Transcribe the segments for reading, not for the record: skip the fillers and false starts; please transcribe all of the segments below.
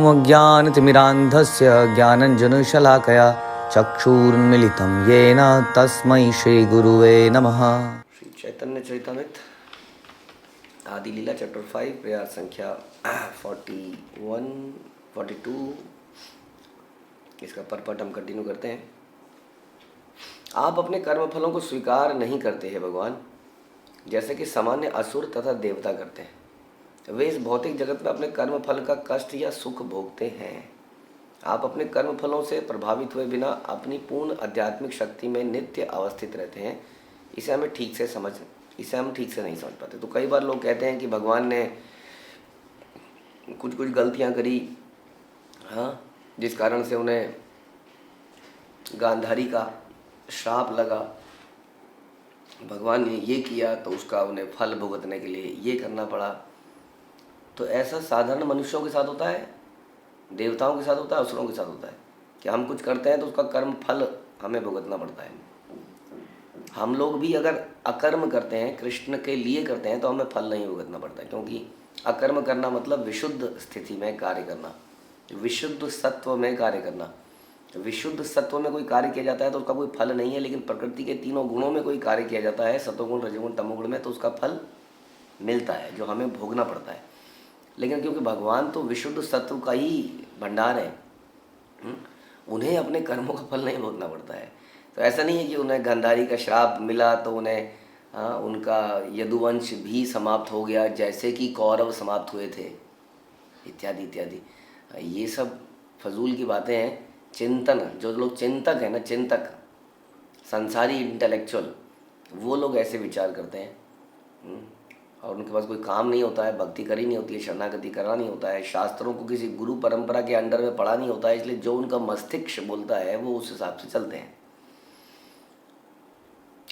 अज्ञानतिमिरान्धस्य ज्ञानञ्जनशलाकया चक्षुरुन्मिलितं येन तस्मै श्रीगुरुवे नमः। श्री चैतन्य चरितामृत आदि लीला चैप्टर 5 प्रयास संख्या 41 42। इसका परपट हम कंटिन्यू करते हैं। आप अपने कर्म फलों को स्वीकार नहीं करते हैं भगवान, जैसे कि सामान्य असुर तथा देवता करते हैं। वे इस भौतिक जगत में अपने कर्म फल का कष्ट या सुख भोगते हैं। आप अपने कर्म फलों से प्रभावित हुए बिना अपनी पूर्ण आध्यात्मिक शक्ति में नित्य अवस्थित रहते हैं। इसे हम ठीक से नहीं समझ पाते। तो कई बार लोग कहते हैं कि भगवान ने कुछ गलतियां करी, हाँ, जिस कारण से उन्हें गांधारी का श्राप लगा। भगवान ने ये किया तो उसका उन्हें फल भुगतने के लिए ये करना पड़ा। तो ऐसा साधारण मनुष्यों के साथ होता है, देवताओं के साथ होता है, असुरों के साथ होता है कि हम कुछ करते हैं तो उसका कर्म फल हमें भुगतना पड़ता है। हम लोग भी अगर अकर्म करते हैं, कृष्ण के लिए करते हैं, तो हमें फल नहीं भुगतना पड़ता है, क्योंकि अकर्म करना मतलब विशुद्ध स्थिति में कार्य करना, विशुद्ध सत्व में कार्य करना। विशुद्ध सत्व में कोई कार्य किया जाता है तो उसका कोई फल नहीं है, लेकिन प्रकृति के तीनों गुणों में कोई कार्य किया जाता है, सतोगुण, रजोगुण, तमोगुण में, तो उसका फल मिलता है जो हमें भोगना पड़ता है। लेकिन क्योंकि भगवान तो विशुद्ध सत्व का ही भंडार है, उन्हें अपने कर्मों का फल नहीं भोगना पड़ता है। तो ऐसा नहीं है कि उन्हें गांधारी का श्राप मिला तो उन्हें उनका यदुवंश भी समाप्त हो गया, जैसे कि कौरव समाप्त हुए थे, इत्यादि इत्यादि। ये सब फजूल की बातें हैं। चिंतन, जो लोग चिंतक हैं ना, चिंतक, संसारी इंटेलेक्चुअल, वो लोग ऐसे विचार करते हैं और उनके पास कोई काम नहीं होता है, भक्ति करी नहीं होती है, शरणागति करना नहीं होता है, शास्त्रों को किसी गुरु परंपरा के अंडर में पढ़ा नहीं होता है, इसलिए जो उनका मस्तिष्क बोलता है वो उस हिसाब से चलते हैं।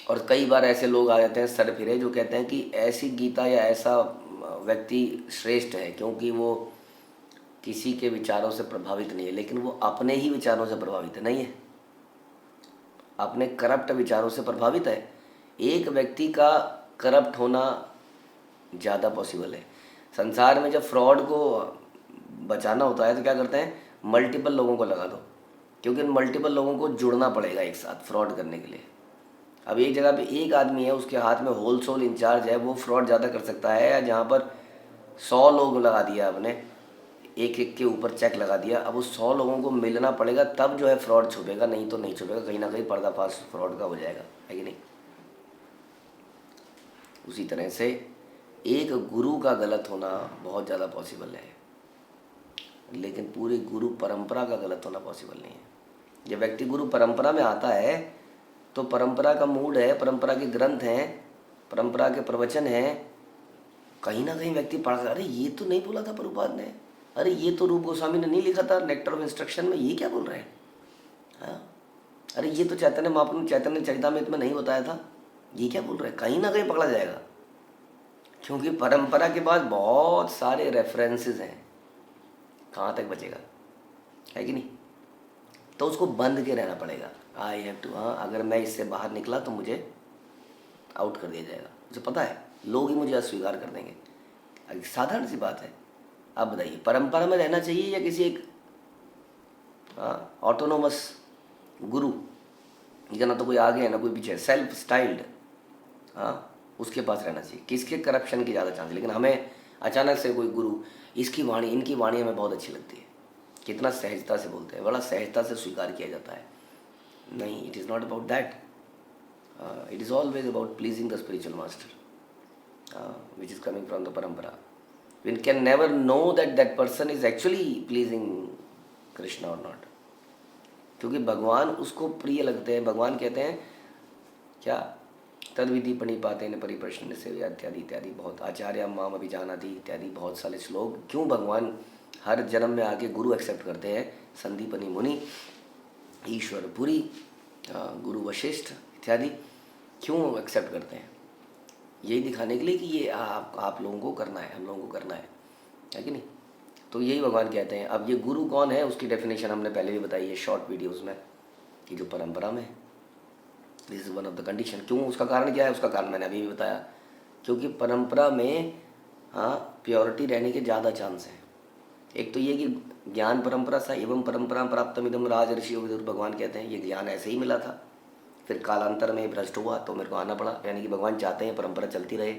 और कई बार ऐसे लोग आ जाते हैं सरफिरे, जो कहते हैं कि ऐसी गीता या ऐसा व्यक्ति श्रेष्ठ है क्योंकि वो किसी के विचारों से प्रभावित नहीं है, लेकिन वो अपने ही विचारों से प्रभावित नहीं है, अपने करप्ट विचारों से प्रभावित है। एक व्यक्ति का करप्ट होना ज़्यादा पॉसिबल है। संसार में जब फ्रॉड को बचाना होता है तो क्या करते हैं, मल्टीपल लोगों को लगा दो, क्योंकि उन मल्टीपल लोगों को जुड़ना पड़ेगा एक साथ फ्रॉड करने के लिए। अब एक जगह पे एक आदमी है, उसके हाथ में होल सोल इंचार्ज है, वो फ्रॉड ज़्यादा कर सकता है, या जहाँ पर 100 लोग लगा दिया आपने, एक एक के ऊपर चेक लगा दिया, अब उस 100 लोगों को मिलना पड़ेगा, तब जो है फ्रॉड छुपेगा, नहीं तो नहीं छुपेगा, कहीं ना कहीं पर्दाफाश फ्रॉड का हो जाएगा, है कि नहीं। उसी तरह से एक गुरु का गलत होना बहुत ज़्यादा पॉसिबल है, लेकिन पूरी गुरु परंपरा का गलत होना पॉसिबल नहीं है। जब व्यक्ति गुरु परंपरा में आता है तो परंपरा का मूड है, परंपरा के ग्रंथ हैं, परंपरा के प्रवचन हैं, कहीं ना कहीं व्यक्ति पढ़ कर, अरे ये तो नहीं बोला था प्रभुपाद ने, अरे ये तो रूप गोस्वामी ने नहीं लिखा था नेक्टर ऑफ इंस्ट्रक्शन में, ये क्या बोल रहे हैं, हाँ, अरे ये तो चैतन्य महाप्रभु चैतन्य चरितामृत में नहीं बताया था, ये क्या बोल रहे हैं, कहीं ना कहीं पकड़ा जाएगा। क्योंकि परंपरा के बाद बहुत सारे रेफरेंसेस हैं, कहाँ तक बचेगा, है कि नहीं। तो उसको बंद के रहना पड़ेगा। आई हैव टू, हाँ, अगर मैं इससे बाहर निकला तो मुझे आउट कर दिया जाएगा, मुझे पता है लोग ही मुझे अस्वीकार कर देंगे। साधारण सी बात है। आप बताइए, परंपरा में रहना चाहिए या किसी एक ऑटोनोमस गुरु, या ना तो कोई आगे है ना कोई पीछे, सेल्फ स्टाइल्ड, हाँ, उसके पास रहना चाहिए। किसके करप्शन की ज़्यादा चांस है। लेकिन हमें अचानक से कोई गुरु, इसकी वाणी, इनकी वाणी हमें बहुत अच्छी लगती है, कितना सहजता से बोलते हैं, बड़ा सहजता से स्वीकार किया जाता है। नहीं, it is not about that, it is always about pleasing the spiritual master which is coming from the parampara. We can never know that that person is actually pleasing Krishna और नॉट, क्योंकि भगवान उसको प्रिय लगते हैं। भगवान कहते हैं क्या, तद विधि पणिपाते न परिप्रश्न से इत्यादि इत्यादि, बहुत आचार्य माम अभिजानाति इत्यादि बहुत सारे श्लोक। क्यों भगवान हर जन्म में आके गुरु एक्सेप्ट करते हैं, संदीपनी मुनि, ईश्वर पुरी, गुरु वशिष्ठ इत्यादि, क्यों एक्सेप्ट करते हैं, यही दिखाने के लिए कि ये आप लोगों को करना है, हम लोगों को करना है कि नहीं। तो यही भगवान कहते हैं। अब ये गुरु कौन है, उसकी डेफिनेशन हमने पहले भी बताई है शॉर्ट वीडियोज़ में, कि जो परंपरा में, this is one of the condition. क्यों, उसका कारण क्या है, उसका कारण मैंने अभी भी बताया, क्योंकि परंपरा में प्योरिटी रहने के ज़्यादा चांस हैं, एक तो ये कि ज्ञान परंपरा सा एवं परंपरा प्राप्तम इदम राजर्षि विदुर, भगवान कहते हैं ये ज्ञान ऐसे ही मिला था, फिर कालांतर में भ्रष्ट हुआ तो मेरे को आना पड़ा। यानी कि भगवान चाहते हैं परंपरा चलती रहे।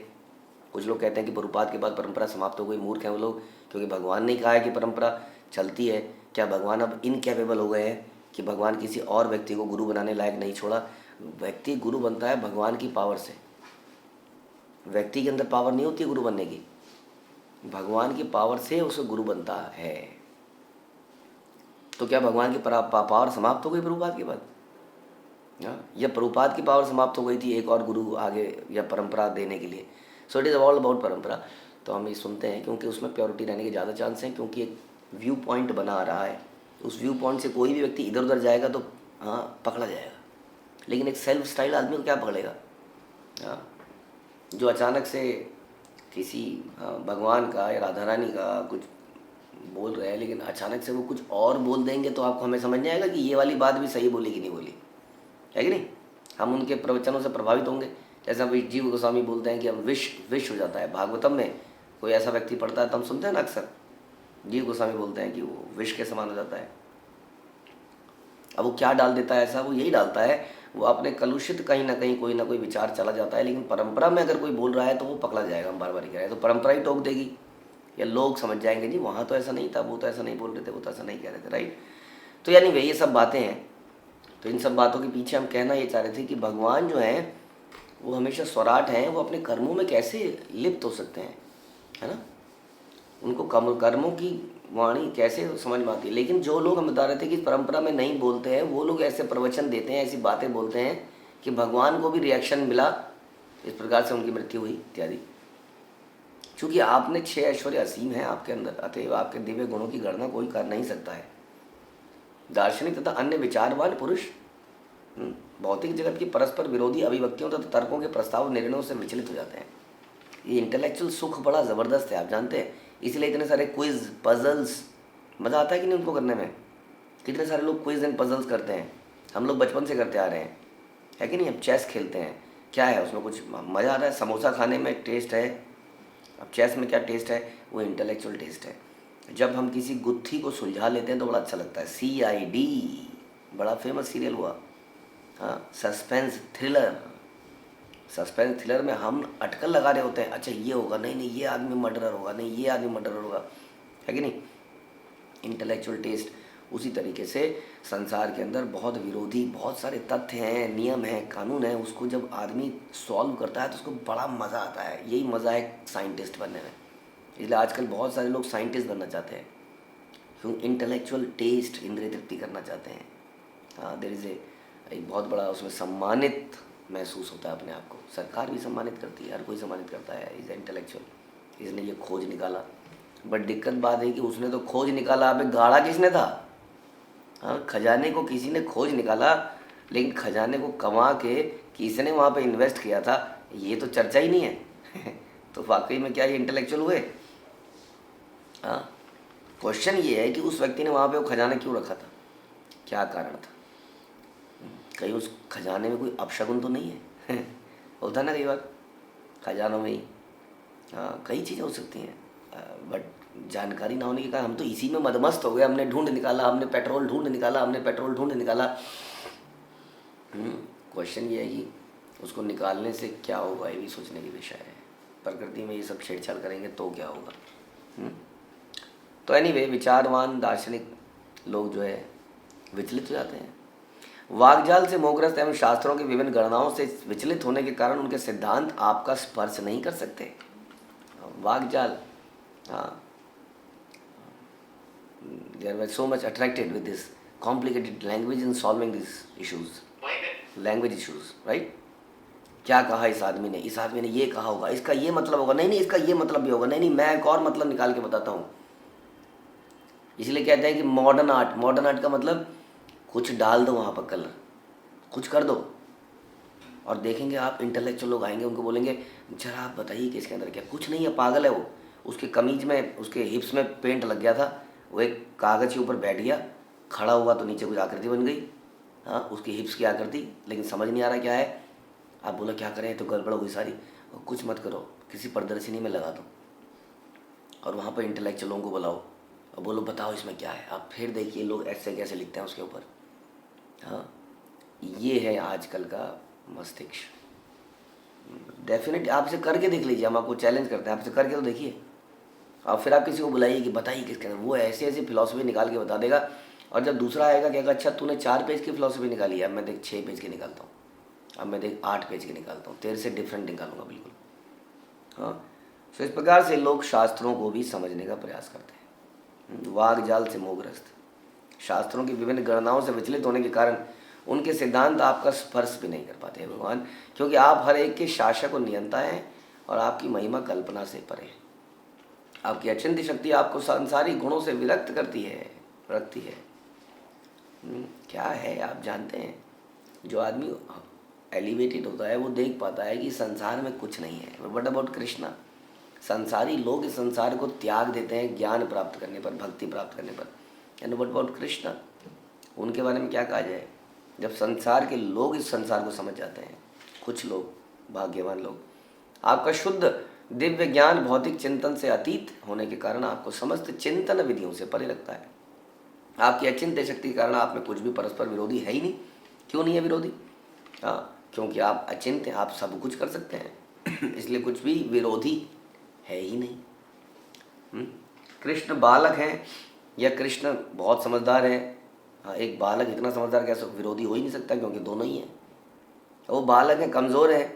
कुछ लोग कहते हैं कि प्रभुपाद के बाद परंपरा समाप्त हो गई, मूर्ख हैं वो लोग, क्योंकि भगवान ने कहा है कि परंपरा चलती है। क्या भगवान अब इनकैपेबल हो गए हैं कि भगवान किसी और व्यक्ति को गुरु बनाने लायक नहीं छोड़ा? व्यक्ति गुरु बनता है भगवान की पावर से, व्यक्ति के अंदर पावर नहीं होती है गुरु बनने की, भगवान की पावर से उसे गुरु बनता है। तो क्या भगवान की पावर समाप्त हो गई प्रभुपाद के बाद? या प्रभुपाद की पावर समाप्त हो गई थी एक और गुरु आगे या परंपरा देने के लिए? So it is all about परंपरा। तो हम ये सुनते हैं क्योंकि उसमें प्योरिटी रहने के ज़्यादा चांस हैं, क्योंकि एक व्यू पॉइंट बना आ रहा है, उस व्यू पॉइंट से कोई भी व्यक्ति इधर उधर जाएगा तो हाँ पकड़ा जाएगा। लेकिन एक सेल्फ स्टाइल आदमी को क्या पकड़ेगा? हाँ, जो अचानक से किसी भगवान का या राधा रानी का कुछ बोल रहे हैं, लेकिन अचानक से वो कुछ और बोल देंगे तो आपको हमें समझ नहीं आएगा कि ये वाली बात भी सही बोली कि नहीं बोली, है कि नहीं? हम उनके प्रवचनों से प्रभावित होंगे। जैसा जीव गोस्वामी बोलते हैं कि अब विश हो जाता है। भागवतम में कोई ऐसा व्यक्ति पढ़ता है तो हम सुनते हैं ना अक्सर, जीव गोस्वामी बोलते हैं कि वो विष के समान हो जाता है। अब वो क्या डाल देता है ऐसा? वो यही डालता है, वो अपने कलुषित कहीं ना कहीं कोई ना कोई विचार चला जाता है। लेकिन परंपरा में अगर कोई बोल रहा है तो वो पकड़ा जाएगा। हम बार बार कह रहे हैं तो परंपरा ही टोक देगी, या लोग समझ जाएंगे जी वहाँ तो ऐसा नहीं था, वो तो ऐसा नहीं बोल रहे थे, वो तो ऐसा नहीं कह रहे थे, राइट? तो यानी वे ये सब बातें हैं। तो इन सब बातों के पीछे हम कहना ये चाह रहे थे कि भगवान जो हैं वो हमेशा स्वराट हैं, वो अपने कर्मों में कैसे लिप्त हो सकते हैं, है ना? उनको कर्मों की वाणी कैसे समझ में आती है। लेकिन जो लोग हम बता रहे थे कि परंपरा में नहीं बोलते हैं, वो लोग ऐसे प्रवचन देते हैं, ऐसी बातें बोलते हैं कि भगवान को भी रिएक्शन मिला, इस प्रकार से उनकी मृत्यु हुई इत्यादि। चूँकि आपने 6 ऐश्वर्य असीम है आपके अंदर, अतएव आपके दिव्य गुणों की गणना कोई कर नहीं सकता है। दार्शनिक तथा अन्य विचारवान पुरुष भौतिक जगत की परस्पर विरोधी अभिव्यक्तियों तथा तर्कों के प्रस्ताव निर्णयों से विचलित हो जाते हैं। ये इंटेलेक्चुअल सुख बड़ा ज़बरदस्त है, आप जानते हैं। इसलिए इतने सारे क्विज पजल्स, मज़ा आता है कि नहीं उनको करने में? कितने सारे लोग क्विज एंड पजल्स करते हैं, हम लोग बचपन से करते आ रहे हैं, है कि नहीं? हम चेस खेलते हैं, क्या है उसमें कुछ मज़ा आ रहा है? समोसा खाने में टेस्ट है, अब चेस में क्या टेस्ट है? वो इंटेलेक्चुअल टेस्ट है। जब हम किसी गुत्थी को सुलझा लेते हैं तो बड़ा अच्छा लगता है। CID बड़ा फेमस सीरियल हुआ, हाँ, सस्पेंस थ्रिलर में हम अटकल लगा रहे होते हैं, अच्छा ये होगा, नहीं नहीं ये आदमी मर्डरर होगा, नहीं ये आदमी मर्डरर होगा, है कि नहीं? Intellectual test. उसी तरीके से संसार के अंदर बहुत विरोधी बहुत सारे तथ्य हैं, नियम हैं, कानून हैं, उसको जब आदमी सॉल्व करता है तो उसको बड़ा मज़ा आता है। यही मज़ा है साइंटिस्ट बनने में। इसलिए आजकल बहुत सारे लोग साइंटिस्ट बनना चाहते हैं, क्यों? इंटेलेक्चुअल टेस्ट, इंद्रिय तृप्ति करना चाहते हैं। हाँ, देयर इज़ एक बहुत बड़ा उसमें सम्मानित महसूस होता है अपने आप को। सरकार भी सम्मानित करती है, हर कोई सम्मानित करता है, इज़ इंटेलेक्चुअल, इसने ये खोज निकाला। बट दिक्कत बात है कि उसने तो खोज निकाला, अबे गाड़ा किसने था? हाँ, खजाने को किसी ने खोज निकाला, लेकिन खजाने को कमा के किसने वहाँ पे इन्वेस्ट किया था, ये तो चर्चा ही नहीं है। तो वाकई में क्या ये इंटेलेक्चुअल हुए? हाँ, क्वेश्चन ये है कि उस व्यक्ति ने वहाँ पे वो खजाना क्यों रखा था, क्या कारण था? कहीं उस खजाने में कोई अपशगुन तो नहीं है? होता ना कई बार खजानों में ही, हाँ, कई चीज़ें हो सकती हैं, बट जानकारी ना होने के कारण हम तो इसी में मदमस्त हो गए। हमने ढूंढ निकाला, हमने पेट्रोल ढूंढ निकाला, हमने पेट्रोल ढूंढ निकाला। क्वेश्चन ये है कि उसको निकालने से क्या होगा, ये भी सोचने की विषय है। प्रकृति में ये सब छेड़छाड़ करेंगे तो क्या होगा? तो एनीवे, विचारवान दार्शनिक लोग जो है विचलित हो जाते हैं। वाग्जाल से मोहग्रस्त एवं शास्त्रों की विभिन्न गणनाओं से विचलित होने के कारण उनके सिद्धांत आपका स्पर्श नहीं कर सकते। वाग्जाल, हाँ, they are so much attracted with this complicated language in solving these issues, language issues, right? क्या कहा इस आदमी ने ये कहा होगा, इसका ये मतलब होगा, नहीं नहीं इसका ये मतलब भी होगा, नहीं नहीं मैं एक और मतलब निकाल के बताता हूँ। इसलिए कहते हैं कि मॉडर्न आर्ट का मतलब कुछ डाल दो वहाँ पर, कलर कुछ कर दो, और देखेंगे आप इंटेलेक्चुअल लोग आएंगे, उनको बोलेंगे जरा आप बताइए कि इसके अंदर क्या, कुछ नहीं है, पागल है वो, उसके कमीज में उसके हिप्स में पेंट लग गया था, वो एक कागज़ के ऊपर बैठ गया, खड़ा हुआ तो नीचे कुछ आकृति बन गई, हाँ, उसकी हिप्स की आकृति, लेकिन समझ नहीं आ रहा क्या है। आप बोला क्या करें, तो गड़बड़ हो गई सारी। कुछ मत करो, किसी प्रदर्शनी में लगा दो और वहाँ पर इंटेलेक्चुअलों को बुलाओ और बोलो बताओ इसमें क्या है, आप फिर देखिए लोग ऐसे कैसे लिखते हैं उसके ऊपर। हाँ, ये है आजकल का मस्तिष्क। डेफिनेटली आपसे करके देख लीजिए, हम आपको चैलेंज करते हैं, आपसे करके तो देखिए। और फिर आप किसी को बुलाइए कि बताइए किसके अंदर, वो ऐसी ऐसी फिलॉसफी निकाल के बता देगा। और जब दूसरा आएगा कहेगा अच्छा तूने 4 पेज की फिलॉसफी निकाली है, अब मैं देख 6 पेज की निकालता हूँ, अब मैं देख 8 पेज की निकालता हूँ, तेरे से डिफरेंट निकालूंगा बिल्कुल। हाँ, तो इस प्रकार से लोग शास्त्रों को भी समझने का प्रयास करते हैं। वाग जाल से मोहग्रस्त, शास्त्रों की विभिन्न गणनाओं से विचलित होने के कारण उनके सिद्धांत आपका स्पर्श भी नहीं कर पाते हैं भगवान, क्योंकि आप हर एक के शासक और नियंता हैं और आपकी महिमा कल्पना से परे है। आपकी अचिंत्य शक्ति आपको सांसारी गुणों से विरक्त करती है, रखती है। क्या है आप जानते हैं, जो आदमी एलिवेटेड होता है वो देख पाता है कि संसार में कुछ नहीं है। What about Krishna? संसारी लोग इस संसार को त्याग देते हैं ज्ञान प्राप्त करने पर, भक्ति प्राप्त करने पर। And what about Krishna? उनके बारे में क्या कहा जाए? जब संसार के लोग इस संसार को समझ जाते हैं, कुछ लोग, भाग्यवान लोग, आपका शुद्ध दिव्य ज्ञान भौतिक चिंतन से अतीत होने के कारण आपको समस्त चिंतन विधियों से परे लगता है। आपकी अचिंत्य शक्ति के कारण आप में कुछ भी परस्पर विरोधी है ही नहीं। क्यों नहीं है विरोधी? हाँ, क्योंकि आप अचिंत्य, आप सब कुछ कर सकते हैं इसलिए कुछ भी विरोधी है ही नहीं। कृष्ण बालक हैं या कृष्ण बहुत समझदार है? हाँ, एक बालक इतना समझदार कैसे विरोधी हो ही नहीं सकता, क्योंकि दोनों ही हैं। वो बालक हैं, कमज़ोर हैं,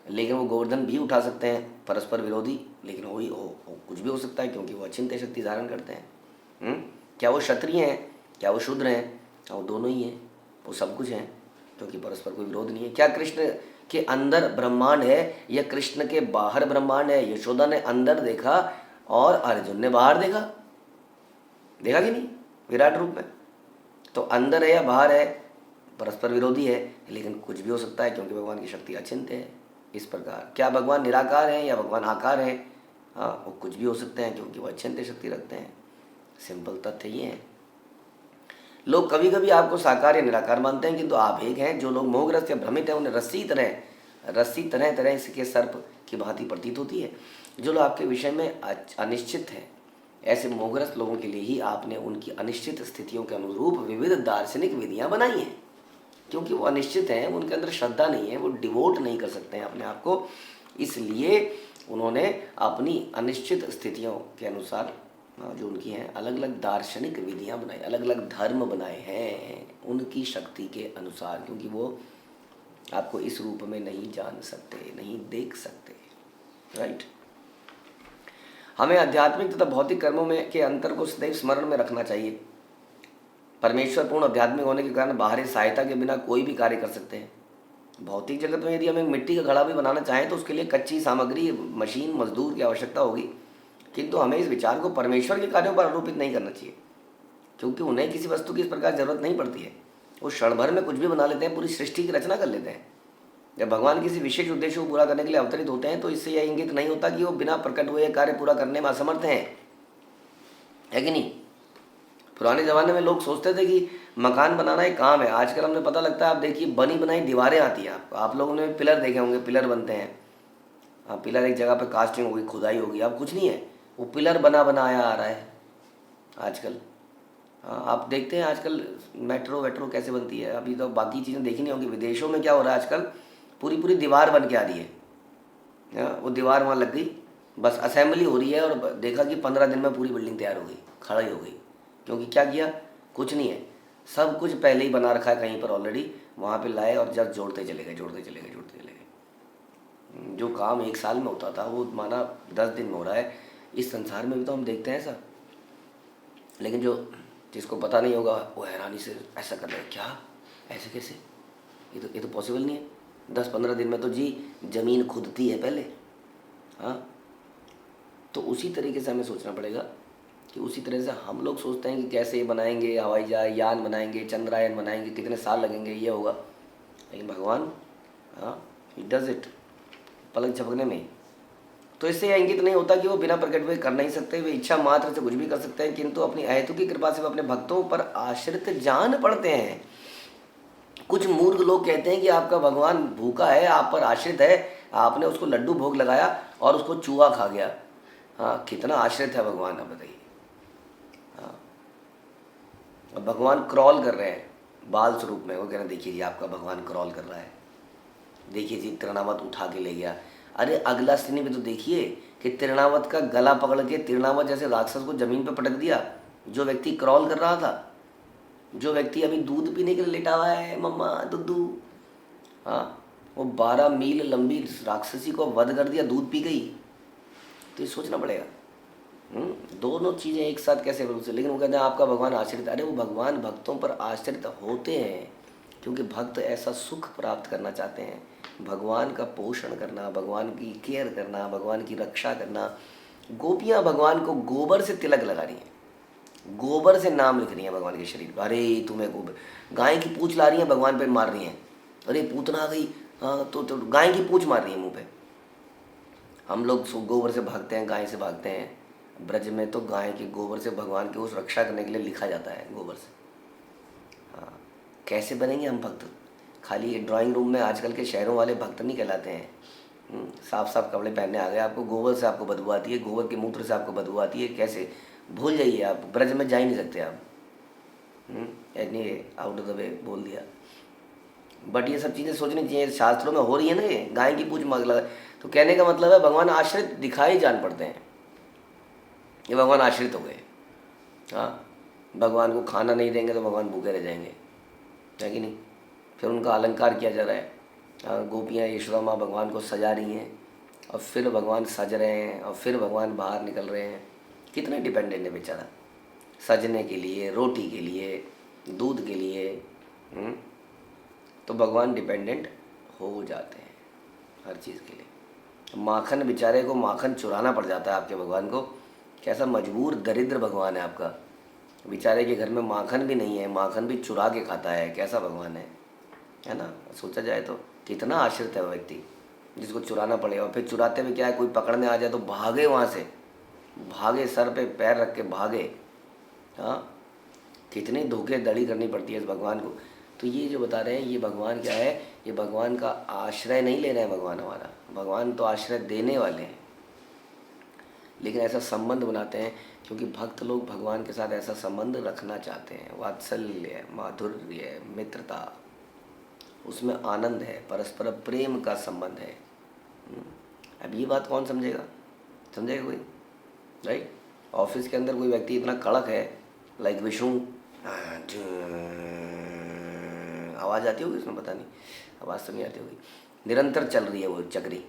लेकिन वो गोवर्धन भी उठा सकते हैं, परस्पर विरोधी, लेकिन हो कुछ भी हो सकता है क्योंकि वो अचिंत्य शक्ति धारण करते हैं। क्या वो क्षत्रिय हैं, क्या वो शूद्र हैं? वो दोनों ही हैं, वो सब कुछ हैं, क्योंकि परस्पर कोई विरोध नहीं है। क्या कृष्ण के अंदर ब्रह्मांड है या कृष्ण के बाहर ब्रह्मांड है? यशोदा ने अंदर देखा और अर्जुन ने बाहर देखा, देखा कि नहीं, विराट रूप में। तो अंदर है या बाहर है, परस्पर विरोधी है, लेकिन कुछ भी हो सकता है क्योंकि भगवान की शक्ति अचिंत्य है। इस प्रकार क्या भगवान निराकार है या भगवान आकार है? हाँ, वो कुछ भी हो सकते हैं क्योंकि वो अचिंत्य शक्ति रखते हैं। सिंपल तथ्य ये है। लोग कभी कभी आपको साकार या निराकार मानते हैं, किंतु आप एक हैं। जो लोग मोहग्रस्त या भ्रमित हैं उन्हें रस्सी तरह तरह के सर्प की भांति प्रतीत होती है। जो लोग आपके विषय में अनिश्चित हैं, ऐसे मोहग्रस्त लोगों के लिए ही आपने उनकी अनिश्चित स्थितियों के अनुरूप विविध दार्शनिक विधियां बनाई हैं। क्योंकि वो अनिश्चित हैं, उनके अंदर श्रद्धा नहीं है, वो डिवोट नहीं कर सकते हैं अपने आप को, इसलिए उन्होंने अपनी अनिश्चित स्थितियों के अनुसार जो उनकी हैं अलग अलग दार्शनिक विधियां बनाई, अलग अलग धर्म बनाए हैं उनकी शक्ति के अनुसार, क्योंकि वो आपको इस रूप में नहीं जान सकते, नहीं देख सकते। राइट? हमें आध्यात्मिक तथा भौतिक कर्मों में के अंतर को सदैव स्मरण में रखना चाहिए। परमेश्वर पूर्ण आध्यात्मिक होने के कारण बाहरी सहायता के बिना कोई भी कार्य कर सकते हैं। भौतिक जगत में यदि हमें मिट्टी का घड़ा भी बनाना चाहें तो उसके लिए कच्ची सामग्री, मशीन, मजदूर की आवश्यकता होगी, किंतु हमें इस विचार को परमेश्वर के कार्यों पर आरोपित नहीं करना चाहिए, क्योंकि उन्हें किसी वस्तु की इस प्रकार जरूरत नहीं पड़ती है। वो क्षण भर में कुछ भी बना लेते हैं, पूरी सृष्टि की रचना कर लेते हैं। जब भगवान किसी विशेष उद्देश्य को पूरा करने के लिए अवतरित होते हैं तो इससे यह इंगित नहीं होता कि वो बिना प्रकट हुए कार्य पूरा करने में असमर्थ हैं, है कि नहीं? पुराने ज़माने में लोग सोचते थे कि मकान बनाना एक काम है। आजकल हमने पता लगता है, आप देखिए बनी बनाई दीवारें आती हैं। आप लोगों ने पिलर देखे होंगे, पिलर बनते हैं। हाँ, पिलर एक जगह पे कास्टिंग होगी, खुदाई होगी, अब कुछ नहीं है, वो पिलर बना बनाया आ रहा है आजकल। हाँ, आप देखते हैं आजकल मेट्रो वेट्रो कैसे बनती है। अभी तो बाकी चीज़ें देखी नहीं होंगी, विदेशों में क्या हो रहा है आजकल, पूरी पूरी दीवार बन के आ रही है। वो दीवार वहाँ लग गई, बस असेंबली हो रही है और देखा कि 15 दिन में पूरी बिल्डिंग तैयार हो गई, खड़ी हो गई। क्योंकि क्या किया? कुछ नहीं है, सब कुछ पहले ही बना रखा है कहीं पर ऑलरेडी, वहाँ पे लाए और जब जोड़ते चले गए, जोड़ते चले गए, जोड़ते चले गए। जो काम 1 साल में होता था वो माना 10 दिन में हो रहा है। इस संसार में भी तो हम देखते हैं ऐसा, लेकिन जिसको पता नहीं होगा वो हैरानी से ऐसा कर रहे हैं, क्या ऐसे कैसे, ये तो पॉसिबल नहीं है। 10-15 दिन में तो जी ज़मीन खुदती है पहले। हाँ, तो उसी तरीके से हमें सोचना पड़ेगा कि उसी तरह से हम लोग सोचते हैं कि कैसे ये बनाएंगे, हवाई जहाज यान बनाएंगे, चंद्रयान बनाएंगे, कितने साल लगेंगे, ये होगा। लेकिन भगवान, हाँ, ही डज इट पलक झपकने में। तो इससे यह इंगित नहीं होता कि वो बिना प्रकट हुए कर नहीं सकते, वे इच्छा मात्र से कुछ भी कर सकते हैं, किंतु अपनी अहेतु की कृपा से वे अपने भक्तों पर आश्रित जान पड़ते हैं। कुछ मूर्ख लोग कहते हैं कि आपका भगवान भूखा है, आप पर आश्रित है, आपने उसको लड्डू भोग लगाया और उसको चूहा खा गया। हाँ, कितना आश्रित है भगवान, आप बताइए। अब भगवान क्रॉल कर रहे हैं बाल स्वरूप में, वो कह रहे हैं देखिए जी आपका भगवान क्रॉल कर रहा है, देखिए जी तृणावत उठा के ले गया। अरे अगला सीन भी तो देखिए कि तृणावत का गला पकड़ के तृणावत जैसे राक्षस को जमीन पर पटक दिया। जो व्यक्ति क्रॉल कर रहा था, जो व्यक्ति अभी दूध पीने के लिए लेटा हुआ है, मम्मा दुद्धू, हाँ, वो 12 मील लंबी राक्षसी को वध कर दिया, दूध पी गई। तो ये सोचना पड़ेगा दोनों चीज़ें एक साथ कैसे रूप से। लेकिन वो कहते हैं आपका भगवान आश्रित, अरे वो भगवान भक्तों पर आश्रित होते हैं क्योंकि भक्त ऐसा सुख प्राप्त करना चाहते हैं, भगवान का पोषण करना, भगवान की केयर करना, भगवान की रक्षा करना। गोपियाँ भगवान को गोबर से तिलक लगा रही हैं, गोबर से नाम लिख रही हैं भगवान के शरीर पर। अरे तुम्हें गोबर, गाय की पूँछ ला रही हैं भगवान पे मार रही हैं, अरे पूतना आ गई, हाँ तो गाय की पूँछ मार रही है मुँह पे। हम लोग गोबर से भागते हैं, गाय से भागते हैं। ब्रज में तो गाय के गोबर से भगवान की उस रक्षा करने के लिए लिखा जाता है गोबर से। हाँ, कैसे बनेंगे हम भक्त? खाली ड्राइंग रूम में आजकल के शहरों वाले भक्त नहीं कहलाते हैं। साफ साफ कपड़े पहनने आ गए, आपको गोबर से आपको बदबू आती है, गोबर के मूत्र से आपको बदबू आती है, कैसे? भूल जाइए, आप ब्रज में जा ही नहीं सकते आप। Any out of the way बोल दिया। बट ये सब चीज़ें सोचनी चाहिए, शास्त्रों में हो रही है ना ये, गाय की पूँछ मांग लगा। तो कहने का मतलब है भगवान आश्रित दिखाई जान पड़ते हैं, ये भगवान आश्रित हो गए। हाँ, भगवान को खाना नहीं देंगे तो भगवान भूखे रह जाएंगे, है कि नहीं? फिर उनका अलंकार किया जा रहा है। हाँ, गोपियाँ यशोदा माँ भगवान को सजा रही हैं और फिर भगवान सज रहे हैं और फिर भगवान बाहर निकल रहे हैं। कितने डिपेंडेंट है बेचारा, सजने के लिए, रोटी के लिए, दूध के लिए। तो भगवान डिपेंडेंट हो जाते हैं हर चीज़ के लिए। माखन, बेचारे को माखन चुराना पड़ जाता है आपके भगवान को। कैसा मजबूर दरिद्र भगवान है आपका, बेचारे के घर में माखन भी नहीं है, माखन भी चुरा के खाता है। कैसा भगवान है ना? सोचा जाए तो कितना आश्रित है वो व्यक्ति जिसको चुराना पड़े। और फिर चुराते हुए क्या है, कोई पकड़ने आ जाए तो भागे, वहाँ से भागे, सर पे पैर रख के भागे। हाँ, कितनी धोखेधड़ी करनी पड़ती है इस भगवान को। तो ये जो बता रहे हैं, ये भगवान क्या है, ये भगवान का आश्रय नहीं ले रहे हैं भगवान हमारा। भगवान तो आश्रय देने वाले हैं, लेकिन ऐसा संबंध बनाते हैं क्योंकि भक्त लोग भगवान के साथ ऐसा संबंध रखना चाहते हैं। वात्सल्य, माधुर्य, मित्रता, उसमें आनंद है, परस्पर प्रेम का संबंध है। अब ये बात कौन समझेगा? समझेगा कोई? राइट? ऑफिस के अंदर कोई व्यक्ति इतना कड़क है, लाइक विष्णु, आवाज़ आती होगी उसमें, पता नहीं, आवाज़ तो नहीं आती होगी, निरंतर चल रही है वो चक्री।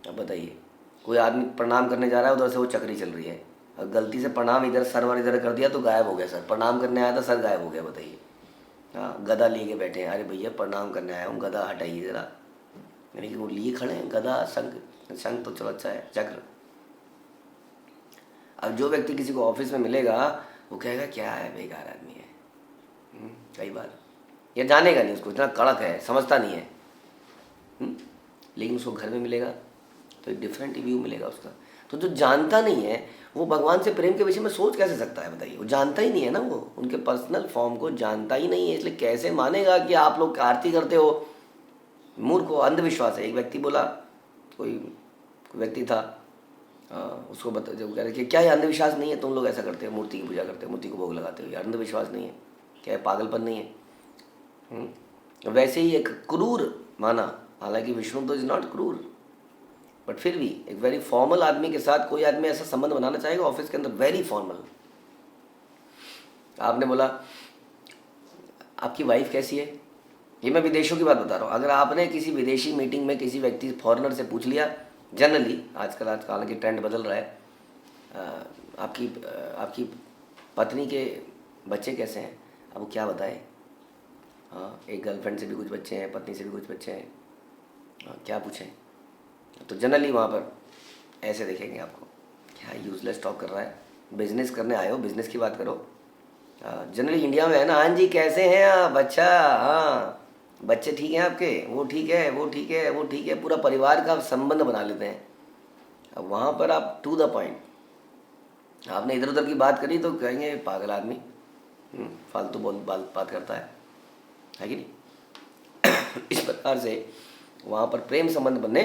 अब बताइए, कोई आदमी प्रणाम करने जा रहा है, उधर से वो चक्री चल रही है, और गलती से प्रणाम इधर सर इधर कर दिया तो गायब हो गया सर। प्रणाम करने आया था, सर गायब हो गया। बताइए। हाँ, गदा लिए के बैठे हैं, अरे भैया प्रणाम करने आया हूँ, गदा हटाइए ज़रा। यानी कि वो लिए खड़े हैं गदा, शंख, शंख तो चलो अच्छा है, चक्र। अब जो व्यक्ति किसी को ऑफिस में मिलेगा वो कहेगा क्या है, बेकार आदमी है, कई बार ये जानेगा नहीं, उसको इतना कड़क है, समझता नहीं है। लेकिन उसको घर में मिलेगा तो एक डिफरेंट व्यू मिलेगा उसका। तो जो जानता नहीं है वो भगवान से प्रेम के विषय में सोच कैसे सकता है? बताइए, वो जानता ही नहीं है ना, वो उनके पर्सनल फॉर्म को जानता ही नहीं है, इसलिए कैसे मानेगा कि आप लोग आरती करते हो? मूर्ख हो, अंधविश्वास है। एक व्यक्ति बोला, कोई व्यक्ति था, उसको बता, जब कह रहे कि क्या ये अंधविश्वास नहीं है, तुम लोग ऐसा करते हो, मूर्ति की पूजा करते हो, मूर्ति को भोग लगाते हो, ये अंधविश्वास नहीं है क्या? पागलपन नहीं है? वैसे ही एक क्रूर माना, हालांकि विष्णु तो इज नॉट क्रूर, बट फिर भी एक वेरी फॉर्मल आदमी के साथ कोई आदमी ऐसा संबंध बनाना चाहेगा ऑफिस के अंदर, वेरी फॉर्मल। आपने बोला आपकी वाइफ कैसी है, ये मैं विदेशों की बात बता रहा हूँ। अगर आपने किसी विदेशी मीटिंग में किसी व्यक्ति फॉरेनर से पूछ लिया, जनरली आजकल हालांकि ट्रेंड बदल रहा है, आपकी पत्नी के बच्चे कैसे हैं, अब वो क्या बताए? हाँ, एक गर्लफ्रेंड से भी कुछ बच्चे हैं, पत्नी से भी कुछ बच्चे हैं, क्या पूछें? तो जनरली वहाँ पर ऐसे देखेंगे आपको, क्या यूजलेस टॉक कर रहा है, बिजनेस करने आए हो, बिजनेस की बात करो। जनरली इंडिया में है ना, हाँ जी कैसे हैं आप, अच्छा हाँ बच्चे ठीक हैं आपके, वो ठीक है, वो ठीक है, वो ठीक है, पूरा परिवार का संबंध बना लेते हैं। अब वहाँ पर आप टू द पॉइंट, आपने इधर उधर की बात करी तो कहेंगे पागल आदमी, फालतू बात करता है कि नहीं? इस प्रकार से वहाँ पर प्रेम संबंध बनने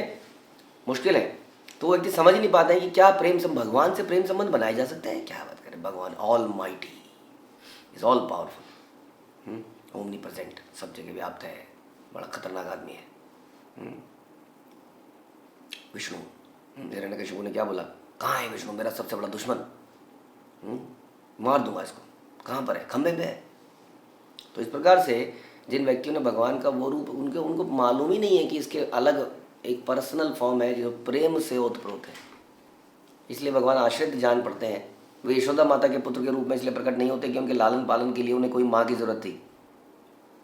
मुश्किल है। तो वो व्यक्ति समझ ही नहीं पाते हैं कि क्या भगवान से प्रेम संबंध बनाए जा सकते हैं। क्या बात करें, भगवान all mighty is all powerful, omni present, सब जगह व्याप्त है, बड़ा खतरनाक आदमी है। विष्णु, हिरण्यकशिपु ने क्या बोला, कहाँ है विष्णु, मेरा सबसे बड़ा दुश्मन, मार दूंगा इसको, कहाँ पर है, खंबे पे है। तो इस प्रकार से जिन व्यक्तियों ने भगवान का वो रूप, उनको मालूम ही नहीं है कि इसके अलग एक पर्सनल फॉर्म है जो प्रेम से ओतप्रोत है। इसलिए भगवान आश्रित जान पड़ते हैं। वे यशोदा माता के पुत्र के रूप में इसलिए प्रकट नहीं होते कि उनके लालन पालन के लिए उन्हें कोई माँ की जरूरत थी,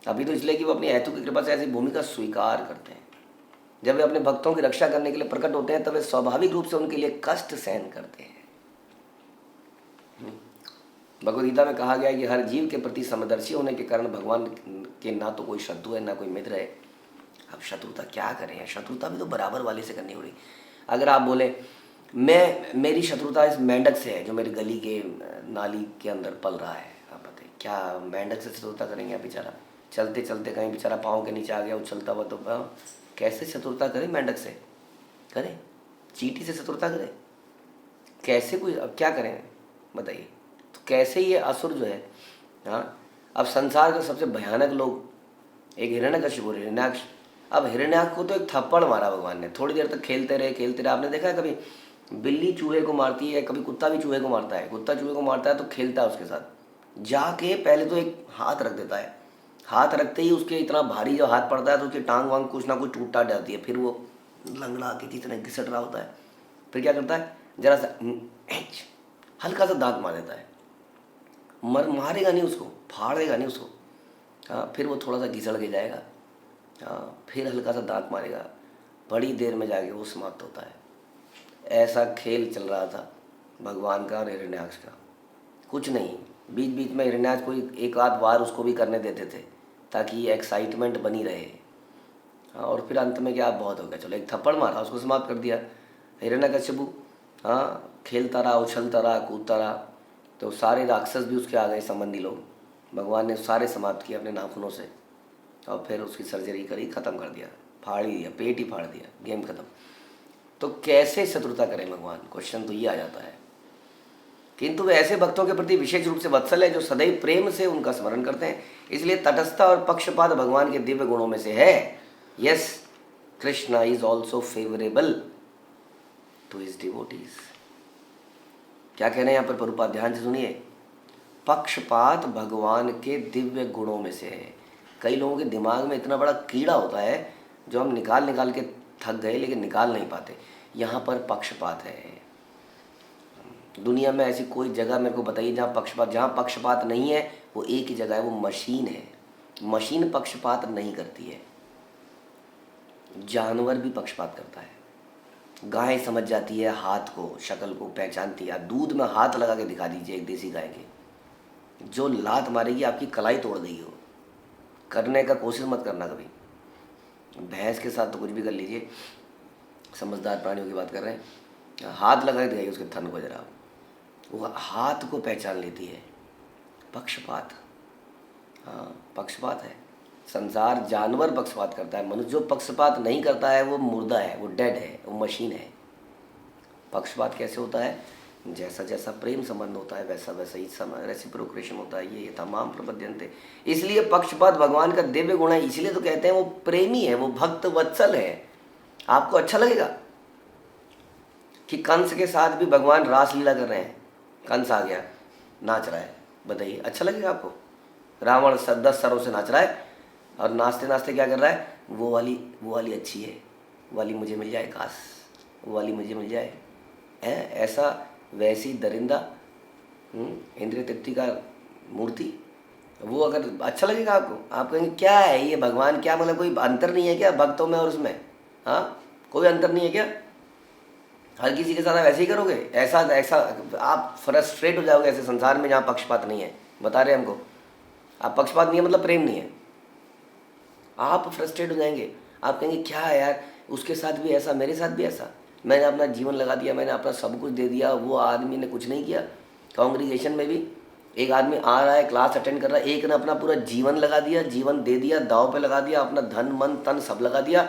अभी तो इसलिए कि वो अपनी हेतु की कृपा से ऐसी भूमिका स्वीकार करते हैं। जब वे अपने भक्तों की रक्षा करने के लिए प्रकट होते हैं तब वे स्वाभाविक रूप से उनके लिए कष्ट सहन करते हैं। भगवद गीता में कहा गया है कि हर जीव के प्रति समदर्शी होने के कारण भगवान के ना तो कोई शत्रु है ना कोई मित्र है। अब शत्रुता क्या करें, शत्रुता भी तो बराबर वाले से करनी हो रही। अगर आप बोले मेरी शत्रुता इस मेंढक से है जो मेरी गली के नाली के अंदर पल रहा है, आप बताइए क्या मेंढक से शत्रुता करेंगे? आप बेचारा चलते चलते कहीं बेचारा पाँव के नीचे आ गया उछलता हुआ, तो कैसे शत्रुता करें मेंढक से? करें? चींटी से शत्रुता करें? कैसे? कोई अब क्या करें बताइए? तो कैसे ये असुर जो है, हाँ, अब संसार के सबसे भयानक लोग, एक हिरण्यकशिपु, हिरण्याक्ष। अब हिरण्याक्ष को तो एक थप्पड़ मारा भगवान ने, थोड़ी देर तक खेलते रहे। आपने देखा है कभी बिल्ली चूहे को मारती है, कभी कुत्ता भी चूहे को मारता है, कुत्ता चूहे को मारता है तो खेलता है उसके साथ, जाके पहले तो एक हाथ रख देता है, हाथ रखते ही उसके इतना भारी जो हाथ पड़ता है तो उसकी टांग वांग कुछ ना कुछ टूटता जाती है, फिर वो लंगड़ा के कितने घिसट रहा होता है, फिर क्या करता है, जरा सा हल्का सा दांत मार देता है, मारेगा नहीं उसको, फाड़ेगा नहीं उसको, हाँ, फिर वो थोड़ा सा घिसड़ के जाएगा, हाँ, फिर हल्का सा दांत मारेगा, बड़ी देर में जाके वो समाप्त होता है। ऐसा खेल चल रहा था भगवान का और हिरण्याक्ष का। कुछ नहीं, बीच बीच में हिरण्याक्ष को एक आध बार उसको भी करने देते थे ताकि ये एक्साइटमेंट बनी रहे, हाँ, और फिर अंत में क्या बहुत हो गया, चलो एक थप्पड़ मारा, उसको समाप्त कर दिया। हिरण्यकशिपु, हाँ, खेलता रहा, उछलता रहा, कूदता रहा, तो सारे राक्षस भी उसके आ गए, संबंधी लोग, भगवान ने सारे समाप्त किए अपने नाखूनों से, और फिर उसकी सर्जरी करी, ख़त्म कर दिया, फाड़ ही दिया, पेट ही फाड़ दिया, गेम ख़त्म। तो कैसे शत्रुता करें भगवान? क्वेश्चन तो ये आ जाता है। किंतु वे ऐसे भक्तों के प्रति विशेष रूप से वत्सल है जो सदैव प्रेम से उनका स्मरण करते हैं, इसलिए तटस्थता और पक्षपात भगवान के दिव्य गुणों में से है। Yes, Krishna is also favourable to his devotees. क्या कह रहे हैं यहाँ पर प्रभुपाद, ध्यान से सुनिए। पक्षपात भगवान के दिव्य गुणों में से है। कई लोगों के दिमाग में इतना बड़ा कीड़ा होता है जो हम निकाल निकाल के थक गए लेकिन निकाल नहीं पाते। यहाँ पर पक्षपात है। दुनिया में ऐसी कोई जगह मेरे को बताइए जहाँ पक्षपात नहीं है, वो एक ही जगह है, वो मशीन है। मशीन पक्षपात नहीं करती है, जानवर भी पक्षपात करता है। गाय समझ जाती है, हाथ को, शक्ल को पहचानती है। दूध में हाथ लगा के दिखा दीजिए एक देसी गाय के, जो लात मारेगी आपकी कलाई तोड़ देगी। वो करने का कोशिश मत करना कभी। भैंस के साथ तो कुछ भी कर लीजिए, समझदार प्राणियों की बात कर रहे हैं, हाथ लगा के दिखाइए उसके थन को जरा, वो हाथ को पहचान लेती है। पक्षपात, हाँ, पक्षपात है। संसार जानवर पक्षपात करता है, मनुष्य जो पक्षपात नहीं करता है वो मुर्दा है, वो डेड है, वो मशीन है। पक्षपात कैसे होता है? जैसा जैसा प्रेम संबंध होता है वैसा वैसा ही रेसिप्रोकेशन होता है। ये तमाम प्रपद्यंते। इसलिए पक्षपात भगवान का दिव्य गुण है, इसलिए तो कहते हैं वो प्रेमी है, वो भक्त वत्सल है। आपको अच्छा लगेगा कि कंस के साथ भी भगवान रास लीला कर रहे हैं? कंस आ गया, नाच रहा है, बताइए अच्छा लगेगा आपको? रावण 10 सरों से नाच रहा है और नाचते नाचते क्या कर रहा है, वो वाली अच्छी है, वो वाली मुझे मिल जाए, काश वो वाली मुझे मिल जाए, है ऐसा वैसी दरिंदा इंद्रिय तृप्ति का मूर्ति, वो अगर अच्छा लगेगा आपको? आप कहेंगे क्या है ये भगवान, क्या मतलब कोई अंतर नहीं है क्या भक्तों में और उसमें? हाँ, कोई अंतर नहीं है क्या? हर किसी के साथ आप ऐसे ही करोगे? ऐसा आप फ्रस्ट्रेट हो जाओगे ऐसे संसार में जहाँ पक्षपात नहीं है। बता रहे हमको, आप पक्षपात नहीं है मतलब प्रेम नहीं है, आप फ्रस्ट्रेट हो जाएंगे। आप कहेंगे क्या है यार, उसके साथ भी ऐसा, मेरे साथ भी ऐसा, मैंने अपना जीवन लगा दिया, मैंने अपना सब कुछ दे दिया, वो आदमी ने कुछ नहीं किया। कांग्रीगेशन में भी एक आदमी आ रहा है, क्लास अटेंड कर रहा है, एक ने अपना पूरा जीवन लगा दिया, जीवन दे दिया, दाव पे लगा दिया, अपना धन मन तन सब लगा दिया।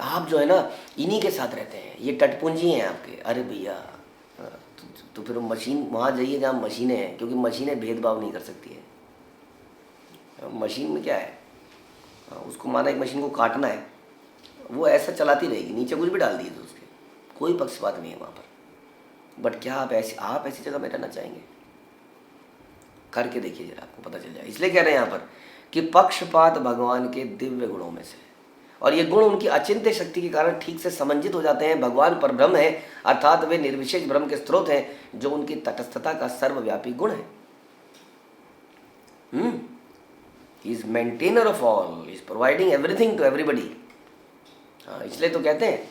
आप जो है ना इन्हीं के साथ रहते हैं, ये टटपुंजी हैं आपके। अरे भैया, तो फिर मशीन वहाँ जाइए जहाँ मशीनें हैं, क्योंकि मशीनें भेदभाव नहीं कर सकती है। मशीन में क्या है, उसको माना एक मशीन को काटना है, वो ऐसा चलाती रहेगी, नीचे कुछ भी डाल दिए तो उसके कोई पक्षपात नहीं है वहाँ पर। बट क्या आप ऐसी जगह में रहना चाहेंगे? करके देखिए जरा, आपको पता चल जाए। इसलिए कह रहे हैं यहाँ पर कि पक्षपात भगवान के दिव्य गुणों में से है, और ये गुण उनकी अचिंत्य शक्ति के कारण ठीक से समंजित हो जाते हैं। भगवान परब्रह्म है, अर्थात वे निर्विशेष ब्रह्म के स्रोत हैं, जो उनकी तटस्थता का सर्वव्यापी गुण है। He is maintainer of all, he is providing everything to everybody. इसलिए तो कहते हैं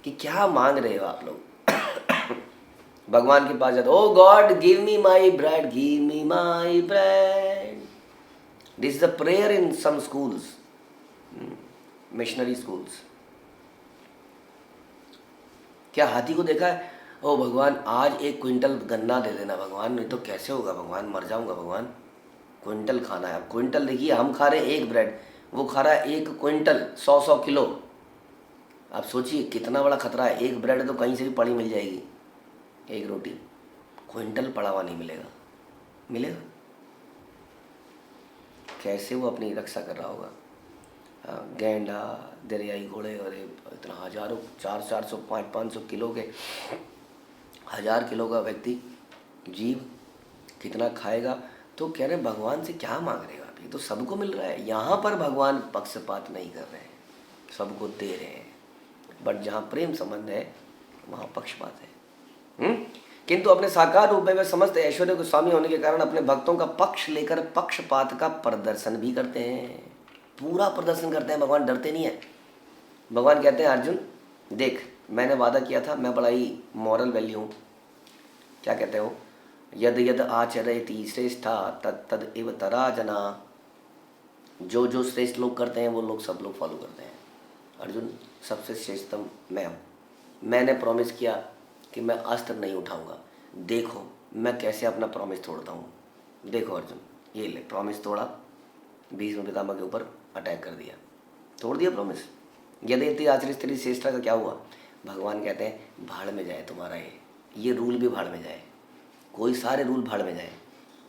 कि क्या मांग रहे हो आप लोग, भगवान के पास जाते, O God give me my bread, give me my bread. This is the prayer in some schools, missionary schools. क्या हाथी को देखा है, ओ भगवान आज 1 क्विंटल गन्ना दे देना भगवान, नहीं तो कैसे होगा भगवान, मर जाऊंगा भगवान, क्विंटल खाना है। अब क्विंटल देखिए, हम खा रहे हैं 1 ब्रेड, वो खा रहा है 1 क्विंटल, 100 किलो। आप सोचिए कितना बड़ा खतरा है। 1 ब्रेड तो कहीं से भी पड़ी मिल जाएगी, 1 रोटी, क्विंटल पड़ा हुआ नहीं मिलेगा। मिलेगा कैसे? वो अपनी रक्षा कर रहा होगा। गैंडा, दरियाई घोड़े, और इतना हजारों, 400-400, 500-500 किलो के, 1000 किलो का व्यक्ति जीव कितना खाएगा? तो कह रहे भगवान से क्या मांग रहे हो आप, ये तो सबको मिल रहा है। यहाँ पर भगवान पक्षपात नहीं कर रहे हैं, सबको दे रहे हैं। बट जहाँ प्रेम संबंध है वहाँ पक्षपात है। किंतु अपने साकार रूप में वे समस्त ऐश्वर्य के स्वामी होने के कारण अपने भक्तों का पक्ष लेकर पक्षपात का प्रदर्शन भी करते हैं, पूरा प्रदर्शन करते हैं। भगवान डरते नहीं है। भगवान कहते हैं अर्जुन देख, मैंने वादा किया था, मैं बड़ा ही मॉरल वैल्यू हूँ। क्या कहते हो, यद यद आचरयति श्रेष्ठा तद तद एव तरा जना। जो जो श्रेष्ठ लोग करते हैं वो लोग सब लोग फॉलो करते हैं। अर्जुन सबसे श्रेष्ठतम मैं हूँ। मैंने प्रॉमिस किया कि मैं अस्त्र नहीं उठाऊंगा, देखो मैं कैसे अपना प्रॉमिस तोड़ता हूँ। देखो अर्जुन, ये ले प्रॉमिस तोड़ा, भीष्म पितामह के ऊपर अटैक कर दिया, तोड़ दिया प्रॉमिस। यदि आचरित स्त्री श्रेष्ठा का क्या हुआ? भगवान कहते हैं भाड़ में जाए तुम्हारा ये रूल भी भाड़ में जाए, कोई सारे रूल भाड़ में जाए,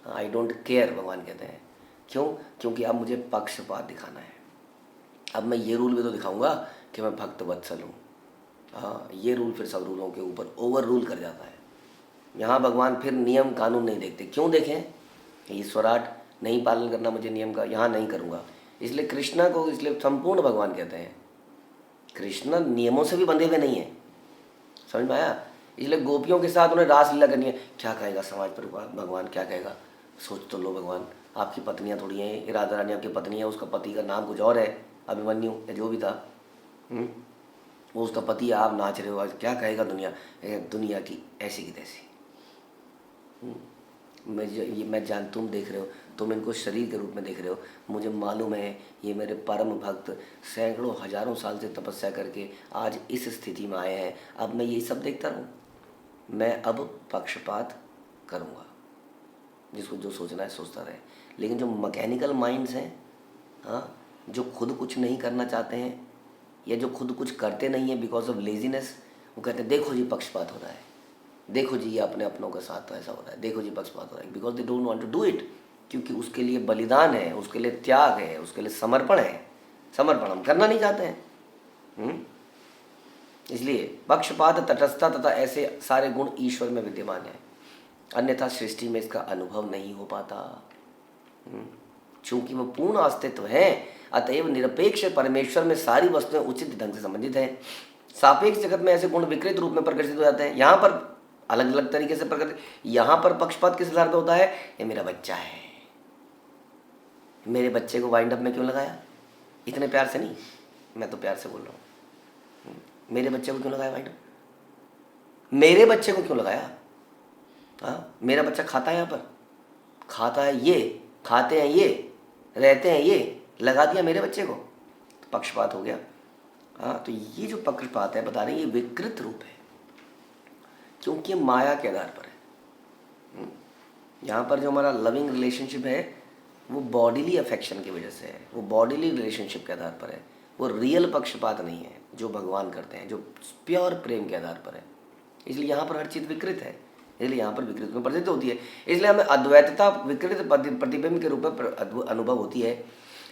आई डोंट केयर। भगवान कहते हैं क्यों? क्योंकि अब मुझे पक्षपात दिखाना है। अब मैं ये रूल भी तो दिखाऊंगा कि मैं भक्त वत्सल हूँ। ये रूल फिर सब रूलों के ऊपर ओवर रूल कर जाता है। यहाँ भगवान फिर नियम कानून नहीं देखते। क्यों देखें? ईश्वराट नहीं पालन करना मुझे नियम का, यहाँ नहीं करूँगा। इसलिए कृष्णा को, इसलिए संपूर्ण भगवान कहते हैं। कृष्ण नियमों से भी बंधे हुए नहीं है, समझ में आया? इसलिए गोपियों के साथ उन्हें रासलीला करनी है। क्या कहेगा समाज पर भगवान, क्या कहेगा? सोच तो लो भगवान, आपकी पत्नियाँ थोड़ी हैं, राधा रानी आपकी पत्नी है, उसका पति का नाम कुछ और है, अभिमन्यु या जो भी था, वो उसका पति, आप नाच रहे हो, आज क्या कहेगा दुनिया? दुनिया की ऐसी की तैसी। मैं तुम देख रहे हो, तुम इनको शरीर के रूप में देख रहे हो, मुझे मालूम है ये मेरे परम भक्त सैकड़ों हजारों साल से तपस्या करके आज इस स्थिति में आए हैं। अब मैं यही सब देखता रहूँ? मैं अब पक्षपात करूँगा। जिसको जो सोचना है सोचता रहे। लेकिन जो मैकेनिकल माइंड्स हैं, हाँ, जो खुद कुछ नहीं करना चाहते हैं या जो खुद कुछ करते नहीं है बिकॉज ऑफ लेजीनेस, वो कहते हैं देखो जी पक्षपात हो रहा है, देखो जी ये अपने अपनों के साथ तो ऐसा हो रहा है, देखो जी पक्षपात हो रहा है, because they don't want to do it. क्योंकि उसके लिए बलिदान है, उसके लिए त्याग है, उसके लिए समर्पण है। समर्पण हम करना नहीं चाहते हैं। इसलिए पक्षपात, तटस्थता तथा ऐसे सारे गुण ईश्वर में विद्यमान है, अन्यथा सृष्टि में इसका अनुभव नहीं हो पाता। चूंकि वह पूर्ण अस्तित्व है, अतएव निरपेक्ष परमेश्वर में सारी वस्तुएं उचित ढंग से संबंधित हैं। सापेक्ष जगत में ऐसे गुण विकृत रूप में प्रकटित हो जाते हैं। यहाँ पर अलग अलग तरीके से प्रकट, यहाँ पर पक्षपात किस आधार पर होता है? ये मेरा बच्चा है, मेरे बच्चे को वाइंड अप में क्यों लगाया? इतने प्यार से नहीं, मैं तो प्यार से बोल रहा हूँ। मेरे बच्चे को क्यों लगाया वाइंड अप? मेरे बच्चे को क्यों लगाया? हाँ, मेरा बच्चा खाता है, यहाँ पर खाता है, ये खाते हैं, ये रहते हैं, ये लगा दिया मेरे बच्चे को, तो पक्षपात हो गया। हाँ, तो ये जो पक्षपात है बता रहे ये विकृत रूप है, क्योंकि माया के आधार पर है। यहाँ पर जो हमारा लविंग रिलेशनशिप है वो बॉडीली अफेक्शन की वजह से है, वो बॉडीली रिलेशनशिप के आधार पर है, वो रियल पक्षपात नहीं है जो भगवान करते हैं, जो प्योर प्रेम के आधार पर है। इसलिए यहाँ पर हर चीज़ विकृत है। इसलिए यहाँ पर विकृत में प्रसिद्ध होती है। इसलिए हमें अद्वैतता विकृत प्रतिबिंब के रूप में अनुभव होती है।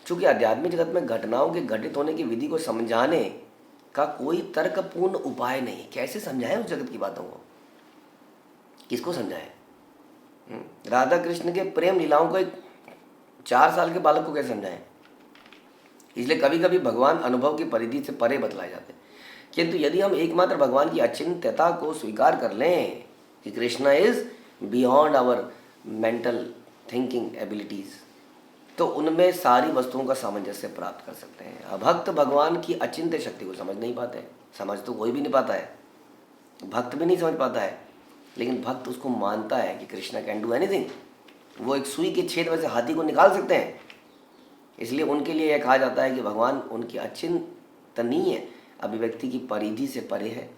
चूँकि आध्यात्मिक जगत में घटनाओं के घटित होने की विधि को समझाने का कोई तर्कपूर्ण उपाय नहीं। कैसे समझाएं उस जगत की बातों को, किसको समझाएं? राधा कृष्ण के प्रेम लीलाओं को एक 4 साल के बालक को कैसे समझाएं? इसलिए कभी कभी भगवान अनुभव की परिधि से परे बतलाए जाते हैं। किंतु यदि हम एकमात्र भगवान की अचिंत्यता को स्वीकार कर लें कि Krishna is beyond our mental thinking abilities, तो उनमें सारी वस्तुओं का सामंजस्य प्राप्त कर सकते हैं। अभक्त भगवान की अचिंत्य शक्ति को समझ नहीं पाते हैं। समझ तो कोई भी नहीं पाता है, भक्त भी नहीं समझ पाता है, लेकिन भक्त उसको मानता है कि कृष्णा कैन डू एनीथिंग। वो एक सुई के छेद में से हाथी को निकाल सकते हैं। इसलिए उनके लिए यह कहा जाता है कि भगवान उनकी अचिंतनीय अभिव्यक्ति की परिधि से परे है।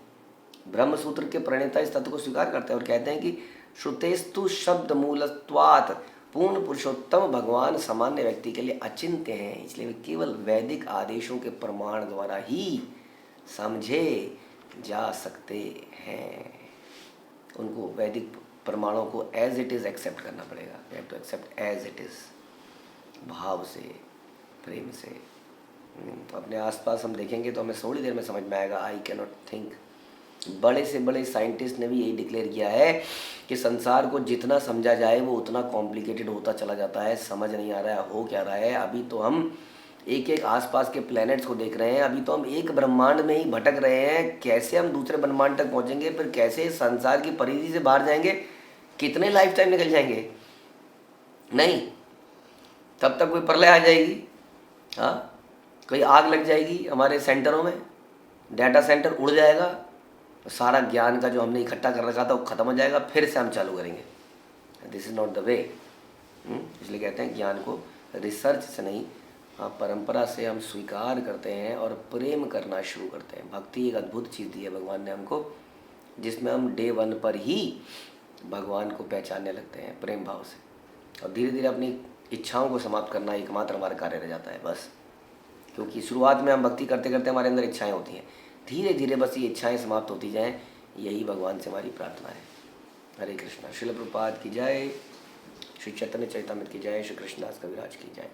ब्रह्म सूत्र के प्रणेता इस तत्व को स्वीकार करते हैं और कहते हैं कि श्रुतेस्तु शब्द मूलत्वात् पूर्ण पुरुषोत्तम भगवान सामान्य व्यक्ति के लिए अचिंत्य हैं। इसलिए वे केवल वैदिक आदेशों के प्रमाण द्वारा ही समझे जा सकते हैं। उनको वैदिक प्रमाणों को एज इट इज़ एक्सेप्ट करना पड़ेगा। We have to accept as it is, भाव से, प्रेम से। अपने आसपास हम देखेंगे तो हमें थोड़ी देर में समझ में आएगा। I can not think. बड़े से बड़े साइंटिस्ट ने भी यही डिक्लेयर किया है कि संसार को जितना समझा जाए वो उतना कॉम्प्लिकेटेड होता चला जाता है। समझ नहीं आ रहा है हो क्या रहा है। अभी तो हम एक एक आसपास के प्लैनेट्स को देख रहे हैं। अभी तो हम एक ब्रह्मांड में ही भटक रहे हैं। कैसे हम दूसरे ब्रह्मांड तक पहुंचेंगे, फिर कैसे संसार की परिधि से बाहर जाएंगे, कितने लाइफ टाइम निकल जाएंगे। नहीं, तब तक कोई प्रलय आ जाएगी, हाँ, कोई आग लग जाएगी हमारे सेंटरों में, डाटा सेंटर उड़ जाएगा, सारा ज्ञान का जो हमने इकट्ठा कर रखा था वो ख़त्म हो जाएगा, फिर से हम चालू करेंगे। This is not the way. इसलिए कहते हैं ज्ञान को रिसर्च से नहीं, हाँ, परंपरा से हम स्वीकार करते हैं और प्रेम करना शुरू करते हैं। भक्ति एक अद्भुत चीज़ दी है भगवान ने हमको, जिसमें हम डे 1 पर ही भगवान को पहचानने लगते हैं प्रेम भाव से। और धीरे धीरे अपनी इच्छाओं को समाप्त करना एकमात्र हमारा कार्य रह जाता है बस। क्योंकि शुरुआत में हम भक्ति करते करते हमारे अंदर इच्छाएं होती हैं, धीरे धीरे बस ये इच्छाएं समाप्त होती जाएं। यही भगवान से हमारी प्रार्थना है। हरे कृष्णा। श्रील प्रभुपाद की जय, श्री चैतन्य चरितामृत की जय, श्री कृष्णदास कविराज की जय।